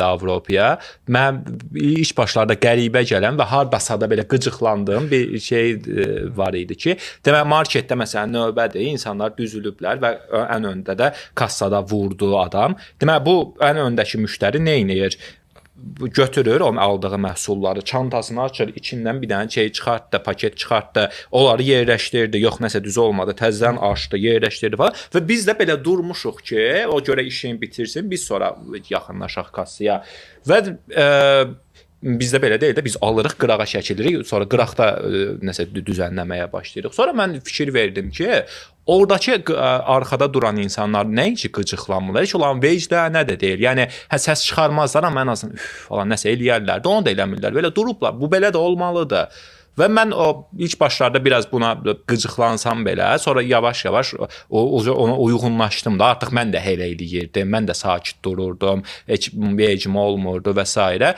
ümumiyyətlə Avropaya. Mən iş başlarda qəribə gələn və hardasa da belə qıcıqlandığım bir şey var idi ki, demək marketdə məsələn növbədir, insanlar düzülüblər və ən öndə də kassada vurdu adam. Demək bu ən öndəki müştəri nə edir? Götürür o aldığı məhsulları, çantasını açır, içindən bir dənə şey çıxartdı, paket çıxartdı, onları yerləşdirdi, yox nəsə düz olmadı, təzədən açdı, yerləşdirdi falan və biz də belə durmuşuq ki, o görə işini bitirsin, biz sonra yaxınlaşaq kassaya və bizdə belə deyil də, biz alırıq, qırağa çəkilirik, sonra qıraqda nəsə düzənləməyə başlayırıq. Sonra mən fikir verdim ki, oradakı arxada duran insanlar nəinki qıcıqlanmırlar, heç olan vecdə də deyil. Yəni, səs çıxarmazlar, amma ən azından falan nəsə eləyərlər də, onu da eləmirlər. Belə durublar, bu belə də olmalıdır. Və mən o ilk başlarda biraz buna qıcıqlansam belə, sonra yavaş-yavaş ona uyğunlaşdım da, artıq mən də elə eləyirdim, mən də sakit dururdum, heç vecim olmurdu və s.